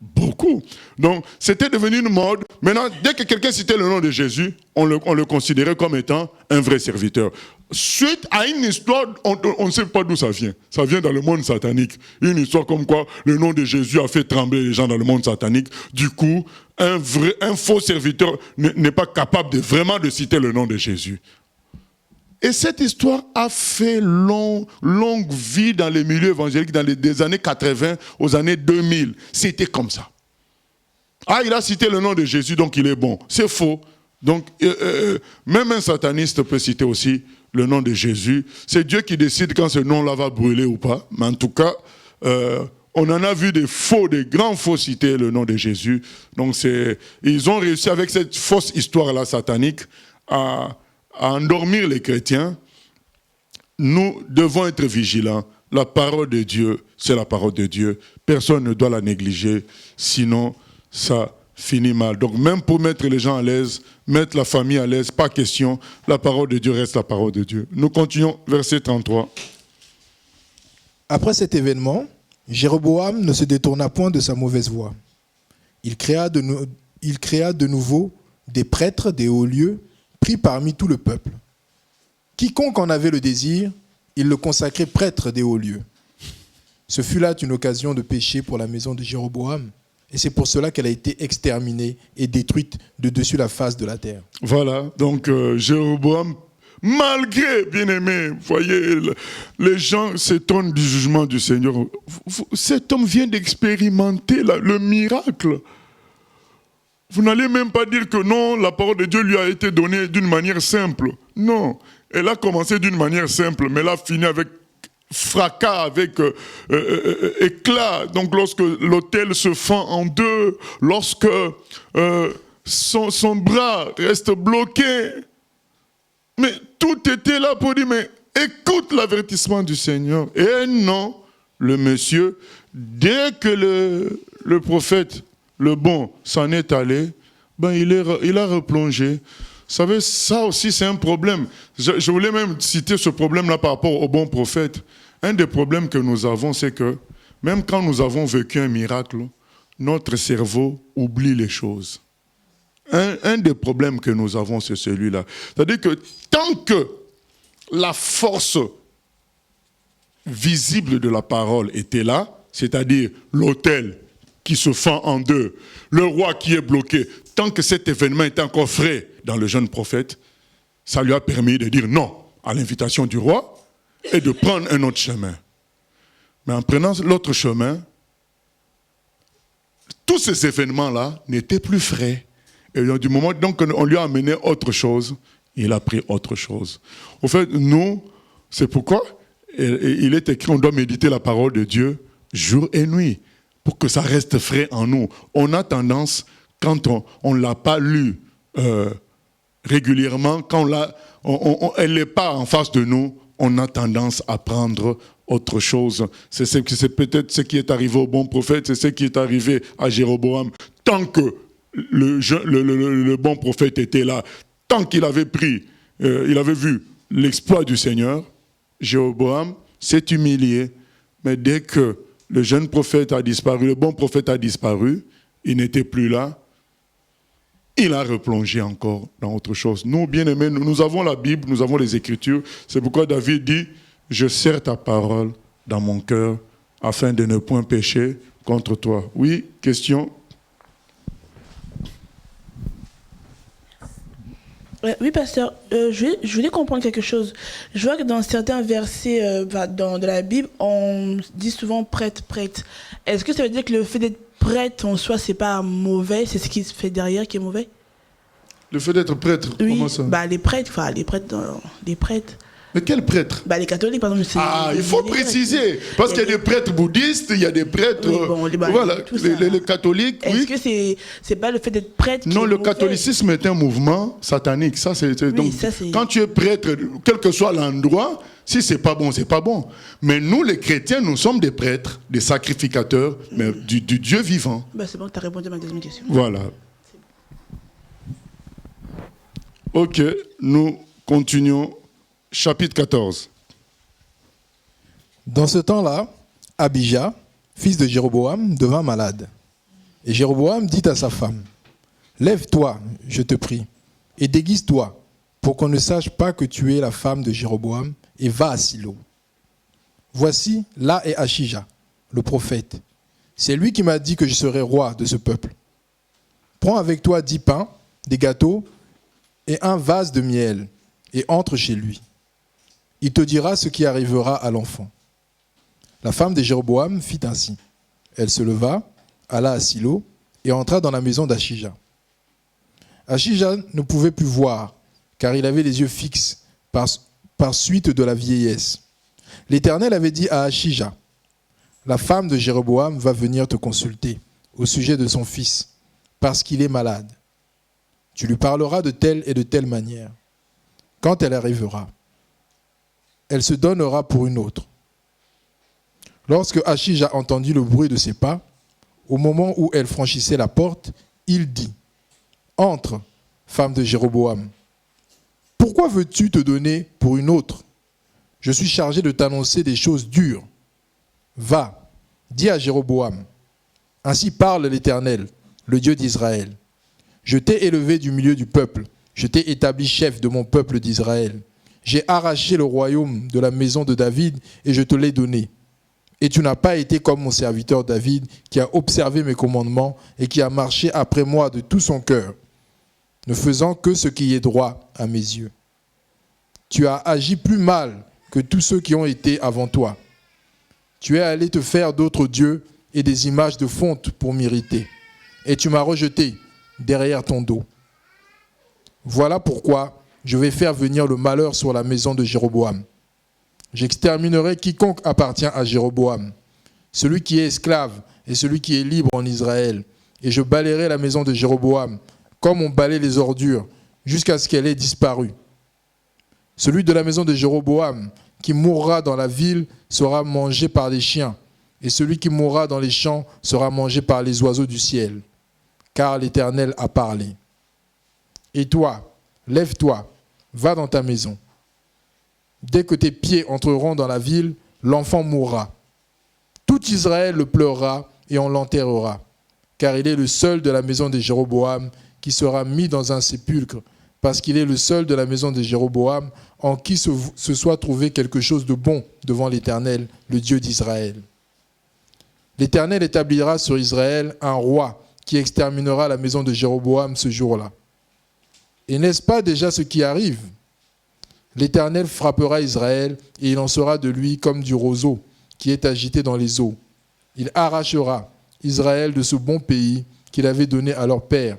Beaucoup. Donc, c'était devenu une mode. Maintenant, dès que quelqu'un citait le nom de Jésus, on le considérait comme étant un vrai serviteur. Suite à une histoire, on ne sait pas d'où ça vient. Ça vient dans le monde satanique. Une histoire comme quoi le nom de Jésus a fait trembler les gens dans le monde satanique. Du coup, un faux serviteur n'est pas capable vraiment de citer le nom de Jésus. Et cette histoire a fait longue vie dans les milieux évangéliques des années 80 aux années 2000. C'était comme ça. Il a cité le nom de Jésus, donc il est bon. C'est faux. Donc, même un sataniste peut citer aussi le nom de Jésus. C'est Dieu qui décide quand ce nom-là va brûler ou pas. Mais en tout cas, on en a vu des grands faux citer le nom de Jésus. Donc, ils ont réussi avec cette fausse histoire-là satanique à endormir les chrétiens. Nous devons être vigilants. La parole de Dieu, c'est la parole de Dieu. Personne ne doit la négliger, sinon ça finit mal. Donc même pour mettre les gens à l'aise, mettre la famille à l'aise, pas question. La parole de Dieu reste la parole de Dieu. Nous continuons, verset 33. Après cet événement, Jéroboam ne se détourna point de sa mauvaise voie. Il créa de nouveau des prêtres des hauts lieux, pris parmi tout le peuple. Quiconque en avait le désir, il le consacrait prêtre des hauts lieux. Ce fut là une occasion de péché pour la maison de Jéroboam, et c'est pour cela qu'elle a été exterminée et détruite de dessus la face de la terre. Voilà, donc Jéroboam Malgré, bien-aimé, voyez, les gens s'étonnent du jugement du Seigneur. Cet homme vient d'expérimenter le miracle. Vous n'allez même pas dire que non, la parole de Dieu lui a été donnée d'une manière simple. Non, elle a commencé d'une manière simple, mais elle a fini avec fracas, avec éclat. Donc lorsque l'autel se fend en deux, lorsque son bras reste bloqué, mais tout était là pour dire, mais écoute l'avertissement du Seigneur. Et non, le monsieur, dès que le prophète, le bon, s'en est allé, ben il a replongé. Vous savez, ça aussi c'est un problème. Je voulais même citer ce problème-là par rapport au bon prophète. Un des problèmes que nous avons, c'est que même quand nous avons vécu un miracle, notre cerveau oublie les choses. Un des problèmes que nous avons, c'est celui-là. C'est-à-dire que tant que la force visible de la parole était là, c'est-à-dire l'autel qui se fend en deux, le roi qui est bloqué, tant que cet événement était encore frais dans le jeune prophète, ça lui a permis de dire non à l'invitation du roi et de prendre un autre chemin. Mais en prenant l'autre chemin, tous ces événements-là n'étaient plus frais. Et du moment donc on lui a amené autre chose, il a pris autre chose. Au fait, nous, c'est pourquoi il est écrit, on doit méditer la parole de Dieu jour et nuit, pour que ça reste frais en nous. On a tendance, quand on ne l'a pas lu régulièrement, quand elle n'est pas en face de nous, on a tendance à prendre autre chose. C'est peut-être ce qui est arrivé au bon prophète, c'est ce qui est arrivé à Jéroboam. Tant que le bon prophète était là, tant qu'il avait il avait vu l'exploit du Seigneur, Jéroboam s'est humilié. Mais dès que le jeune prophète a disparu, le bon prophète a disparu, il n'était plus là, il a replongé encore dans autre chose. Nous, bien-aimés, nous avons la Bible, nous avons les Écritures. C'est pourquoi David dit, je serre ta parole dans mon cœur afin de ne point pécher contre toi. Oui, question? Oui, pasteur, je voulais comprendre quelque chose. Je vois que dans certains versets de la Bible, on dit souvent prêtre. Est-ce que ça veut dire que le fait d'être prêtre en soi, c'est pas mauvais, c'est ce qui se fait derrière qui est mauvais? Le fait d'être prêtre, oui, comment ça? Les prêtres. Mais quel prêtre? Les catholiques, par exemple. Il faut préciser. Parce qu'il y a des prêtres bouddhistes, il y a des prêtres... les catholiques, Est-ce que c'est pas le fait d'être prêtre Non, le catholicisme est un mouvement satanique. Quand tu es prêtre, quel que soit l'endroit, si c'est pas bon, c'est pas bon. Mais nous, les chrétiens, nous sommes des prêtres, des sacrificateurs, mais du Dieu vivant. C'est bon, tu as répondu à ma deuxième question. Voilà. Ok, nous continuons. Chapitre 14. Dans ce temps-là, Abijah, fils de Jéroboam, devint malade. Et Jéroboam dit à sa femme, « Lève-toi, je te prie, et déguise-toi, pour qu'on ne sache pas que tu es la femme de Jéroboam, et va à Silo. Voici, là est Achija, le prophète. C'est lui qui m'a dit que je serais roi de ce peuple. Prends avec toi 10 pains, des gâteaux, et un vase de miel, et entre chez lui. Il te dira ce qui arrivera à l'enfant. » La femme de Jéroboam fit ainsi. Elle se leva, alla à Silo et entra dans la maison d'Achija. Achija ne pouvait plus voir, car il avait les yeux fixes par suite de la vieillesse. L'Éternel avait dit à Achija, « La femme de Jéroboam va venir te consulter au sujet de son fils, parce qu'il est malade. Tu lui parleras de telle et de telle manière. Quand elle arrivera, elle se donnera pour une autre. » Lorsque Achija entendit le bruit de ses pas, au moment où elle franchissait la porte, il dit, « Entre, femme de Jéroboam. Pourquoi veux-tu te donner pour une autre? Je suis chargé de t'annoncer des choses dures. Va, dis à Jéroboam, ainsi parle l'Éternel, le Dieu d'Israël. Je t'ai élevé du milieu du peuple, je t'ai établi chef de mon peuple d'Israël. J'ai arraché le royaume de la maison de David et je te l'ai donné. Et tu n'as pas été comme mon serviteur David, qui a observé mes commandements et qui a marché après moi de tout son cœur, ne faisant que ce qui est droit à mes yeux. Tu as agi plus mal que tous ceux qui ont été avant toi. Tu es allé te faire d'autres dieux et des images de fonte pour m'irriter. Et tu m'as rejeté derrière ton dos. Voilà pourquoi je vais faire venir le malheur sur la maison de Jéroboam. J'exterminerai quiconque appartient à Jéroboam, celui qui est esclave et celui qui est libre en Israël. Et je balayerai la maison de Jéroboam comme on balaye les ordures jusqu'à ce qu'elle ait disparu. Celui de la maison de Jéroboam qui mourra dans la ville sera mangé par des chiens, et celui qui mourra dans les champs sera mangé par les oiseaux du ciel. Car l'Éternel a parlé. Et toi, lève-toi, va dans ta maison. Dès que tes pieds entreront dans la ville, l'enfant mourra. Tout Israël le pleurera et on l'enterrera, car il est le seul de la maison de Jéroboam qui sera mis dans un sépulcre, parce qu'il est le seul de la maison de Jéroboam en qui se soit trouvé quelque chose de bon devant l'Éternel, le Dieu d'Israël. L'Éternel établira sur Israël un roi qui exterminera la maison de Jéroboam ce jour-là. Et n'est-ce pas déjà ce qui arrive? L'Éternel frappera Israël et il en sera de lui comme du roseau qui est agité dans les eaux. Il arrachera Israël de ce bon pays qu'il avait donné à leur père.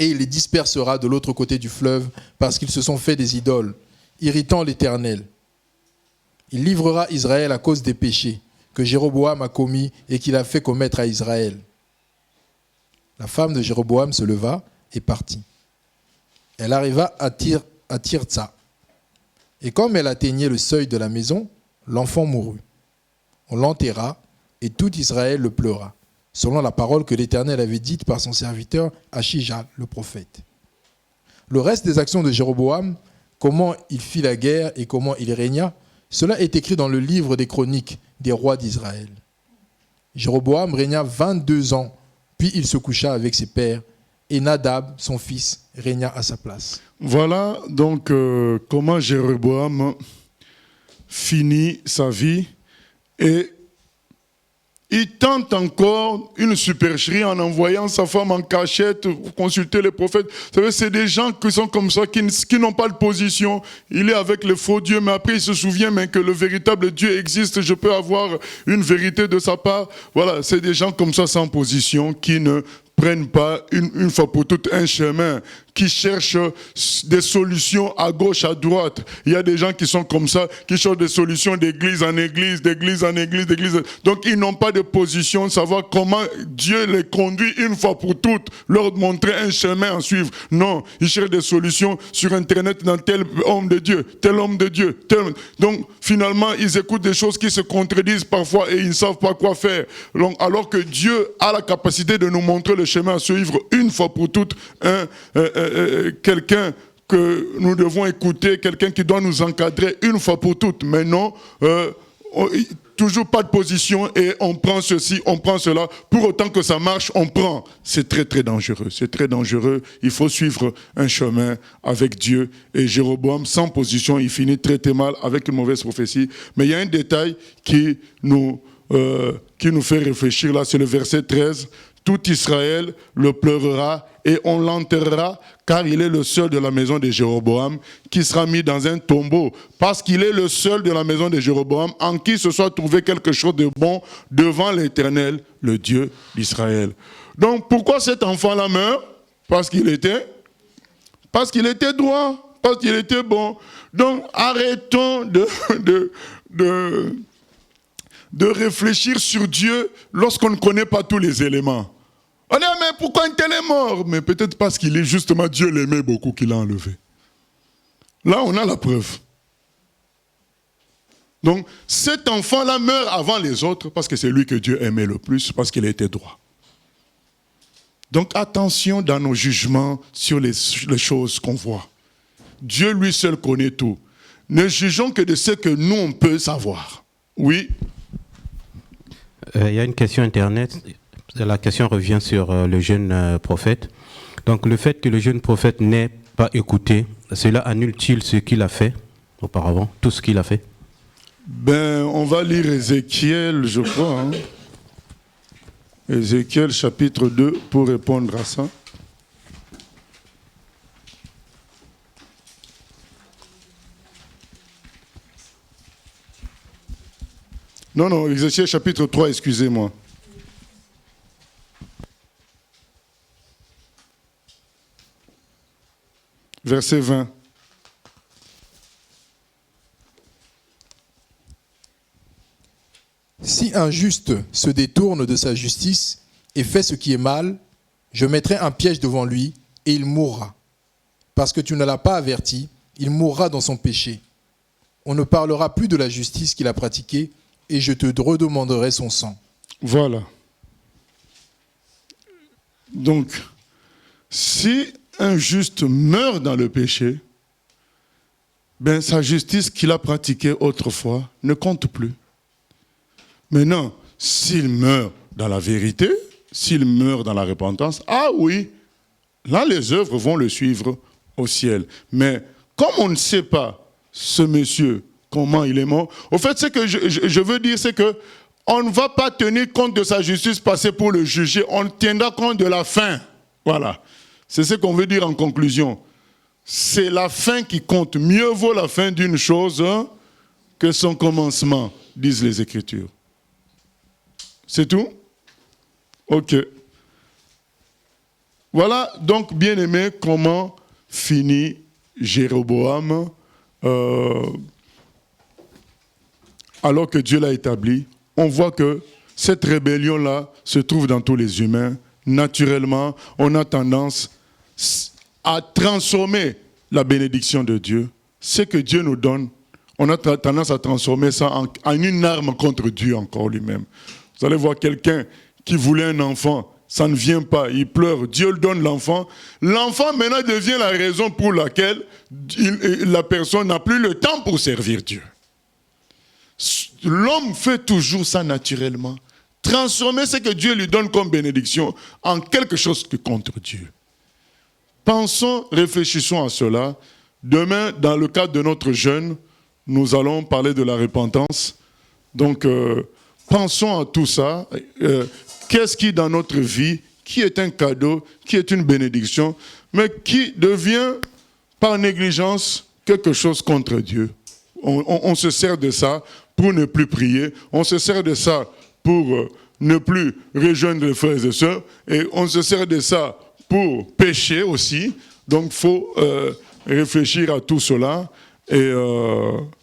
Et il les dispersera de l'autre côté du fleuve parce qu'ils se sont fait des idoles, irritant l'Éternel. Il livrera Israël à cause des péchés que Jéroboam a commis et qu'il a fait commettre à Israël. La femme de Jéroboam se leva et partit. Elle arriva à Tirtsa. Et comme elle atteignait le seuil de la maison, l'enfant mourut. On l'enterra et tout Israël le pleura, selon la parole que l'Éternel avait dite par son serviteur Achija, le prophète. Le reste des actions de Jéroboam, comment il fit la guerre et comment il régna, cela est écrit dans le livre des chroniques des rois d'Israël. Jéroboam régna 22 ans, puis il se coucha avec ses pères, et Nadab, son fils, régna à sa place. Voilà donc comment Jéroboam finit sa vie, et il tente encore une supercherie en envoyant sa femme en cachette consulter les prophètes. Vous savez, c'est des gens qui sont comme ça, qui n'ont pas de position. Il est avec le faux Dieu, mais après il se souvient que le véritable Dieu existe. Je peux avoir une vérité de sa part. Voilà, c'est des gens comme ça sans position qui ne prennent pas une fois pour toutes un chemin, qui cherchent des solutions à gauche, à droite. Il y a des gens qui sont comme ça, qui cherchent des solutions d'église en église, d'église en église, d'église. Donc ils n'ont pas de position, savoir comment Dieu les conduit une fois pour toutes, leur montrer un chemin à suivre. Non, ils cherchent des solutions sur Internet dans tel homme de Dieu, tel homme de Dieu. Donc finalement, ils écoutent des choses qui se contredisent parfois et ils ne savent pas quoi faire. Donc, alors que Dieu a la capacité de nous montrer le chemin à suivre une fois pour toutes, quelqu'un que nous devons écouter, quelqu'un qui doit nous encadrer une fois pour toutes. Mais non, toujours pas de position et on prend ceci, on prend cela. Pour autant que ça marche, on prend. C'est très très dangereux. C'est très dangereux. Il faut suivre un chemin avec Dieu. Et Jéroboam, sans position, il finit très très mal avec une mauvaise prophétie. Mais il y a un détail qui nous fait réfléchir là, c'est le verset 13. Tout Israël le pleurera et on l'enterrera, car il est le seul de la maison de Jéroboam qui sera mis dans un tombeau, parce qu'il est le seul de la maison de Jéroboam en qui se soit trouvé quelque chose de bon devant l'Éternel, le Dieu d'Israël. Donc pourquoi cet enfant-là meurt? Parce qu'il était droit, parce qu'il était bon. Donc arrêtons de réfléchir sur Dieu lorsqu'on ne connaît pas tous les éléments. On dit, mais pourquoi un tel est mort? Mais peut-être parce qu'il est justement, Dieu l'aimait beaucoup qu'il l'a enlevé. Là, on a la preuve. Donc, cet enfant-là meurt avant les autres parce que c'est lui que Dieu aimait le plus, parce qu'il était droit. Donc, attention dans nos jugements sur les choses qu'on voit. Dieu, lui seul, connaît tout. Ne jugeons que de ce que nous, on peut savoir. Oui. Il y a une question Internet. La question revient sur le jeune prophète. Donc, le fait que le jeune prophète n'ait pas écouté, cela annule-t-il ce qu'il a fait auparavant, tout ce qu'il a fait? On va lire Ézéchiel, je crois. Ézéchiel chapitre 2 pour répondre à ça. Non, Ézéchiel chapitre 3, excusez-moi. Verset 20. Si un juste se détourne de sa justice et fait ce qui est mal, je mettrai un piège devant lui et il mourra. Parce que tu ne l'as pas averti, il mourra dans son péché. On ne parlera plus de la justice qu'il a pratiquée et je te redemanderai son sang. Voilà. Donc, si un juste meurt dans le péché, ben sa justice qu'il a pratiquée autrefois ne compte plus. Maintenant, s'il meurt dans la vérité, s'il meurt dans la repentance, ah oui, là les œuvres vont le suivre au ciel. Mais comme on ne sait pas ce monsieur, comment il est mort, au fait, ce que je veux dire, c'est que on ne va pas tenir compte de sa justice passée pour le juger, on tiendra compte de la fin. Voilà. C'est ce qu'on veut dire en conclusion. C'est la fin qui compte. Mieux vaut la fin d'une chose que son commencement, disent les Écritures. C'est tout? Ok. Voilà donc, bien aimé, comment finit Jéroboam alors que Dieu l'a établi. On voit que cette rébellion-là se trouve dans tous les humains. Naturellement, on a tendance à transformer la bénédiction de Dieu. Ce que Dieu nous donne, on a tendance à transformer ça en une arme contre Dieu encore lui-même. Vous allez voir quelqu'un qui voulait un enfant, ça ne vient pas, il pleure, Dieu lui donne l'enfant. L'enfant maintenant devient la raison pour laquelle la personne n'a plus le temps pour servir Dieu. L'homme fait toujours ça naturellement. Transformer ce que Dieu lui donne comme bénédiction en quelque chose que contre Dieu. Pensons, réfléchissons à cela. Demain, dans le cadre de notre jeûne, nous allons parler de la repentance. Donc, pensons à tout ça. Qu'est-ce qui, dans notre vie, qui est un cadeau, qui est une bénédiction, mais qui devient, par négligence, quelque chose contre Dieu. On se sert de ça pour ne plus prier. On se sert de ça pour ne plus rejoindre les frères et sœurs. Et on se sert de ça pour pécher aussi. Donc, il faut réfléchir à tout cela. Et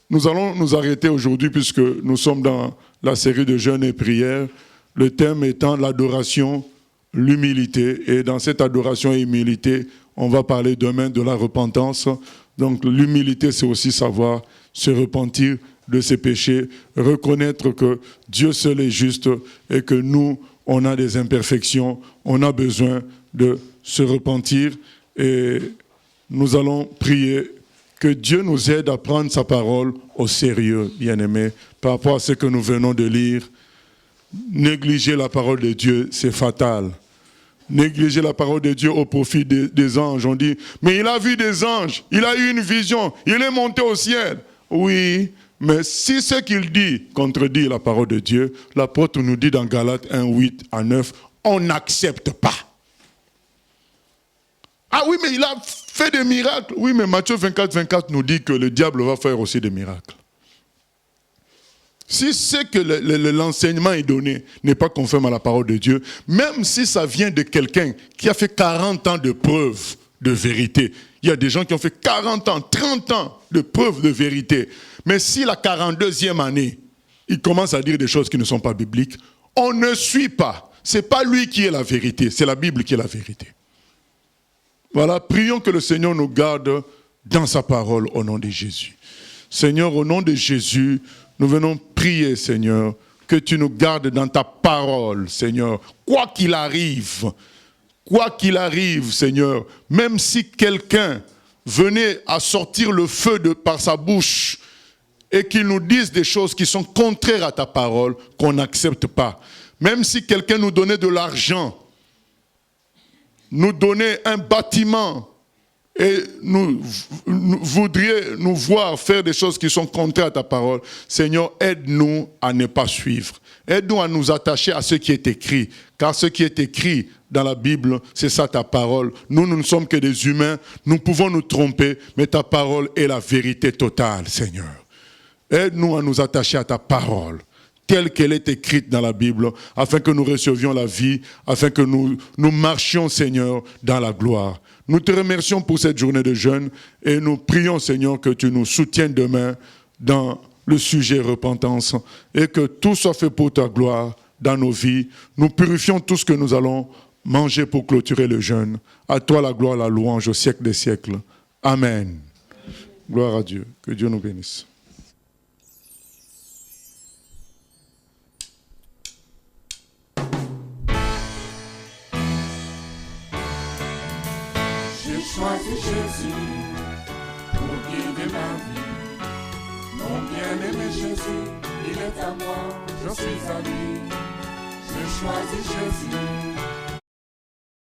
nous allons nous arrêter aujourd'hui puisque nous sommes dans la série de jeûnes et prières. Le thème étant l'adoration, l'humilité. Et dans cette adoration et humilité, on va parler demain de la repentance. Donc, l'humilité, c'est aussi savoir se repentir de ses péchés, reconnaître que Dieu seul est juste et que nous, on a des imperfections, on a besoin de se repentir et nous allons prier que Dieu nous aide à prendre sa parole au sérieux, bien-aimés, par rapport à ce que nous venons de lire. Négliger la parole de Dieu, c'est fatal. Négliger la parole de Dieu au profit des anges. On dit, mais il a vu des anges, il a eu une vision, il est monté au ciel. Oui, mais si ce qu'il dit contredit la parole de Dieu, l'apôtre nous dit dans Galates 1, 8 à 9, on n'accepte pas. Ah oui, mais il a fait des miracles. Oui, mais Matthieu 24, 24 nous dit que le diable va faire aussi des miracles. Si c'est que l'enseignement est donné n'est pas conforme à la parole de Dieu, même si ça vient de quelqu'un qui a fait 40 ans de preuves de vérité, il y a des gens qui ont fait 40 ans, 30 ans de preuves de vérité, mais si la 42e année, il commence à dire des choses qui ne sont pas bibliques, on ne suit pas. Ce n'est pas lui qui est la vérité, c'est la Bible qui est la vérité. Voilà, prions que le Seigneur nous garde dans sa parole au nom de Jésus. Seigneur, au nom de Jésus, nous venons prier, Seigneur, que tu nous gardes dans ta parole, Seigneur. Quoi qu'il arrive, Seigneur, même si quelqu'un venait à sortir le feu par sa bouche et qu'il nous dise des choses qui sont contraires à ta parole, qu'on n'accepte pas. Même si quelqu'un nous donnait de l'argent, nous donnait un bâtiment et nous voudriez nous voir faire des choses qui sont contraires à ta parole, Seigneur, aide-nous à ne pas suivre. Aide-nous à nous attacher à ce qui est écrit, car ce qui est écrit dans la Bible, c'est ça ta parole. Nous ne sommes que des humains, nous pouvons nous tromper, mais ta parole est la vérité totale, Seigneur. Aide-nous à nous attacher à ta parole, telle qu'elle est écrite dans la Bible, afin que nous recevions la vie, afin que nous marchions, Seigneur, dans la gloire. Nous te remercions pour cette journée de jeûne et nous prions, Seigneur, que tu nous soutiennes demain dans le sujet repentance et que tout soit fait pour ta gloire dans nos vies. Nous purifions tout ce que nous allons manger pour clôturer le jeûne. À toi la gloire, la louange au siècle des siècles. Amen. Gloire à Dieu. Que Dieu nous bénisse. J'ai choisi Jésus pour guider ma vie. Mon bien-aimé Jésus, il est à moi, je suis à lui. J'ai choisi Jésus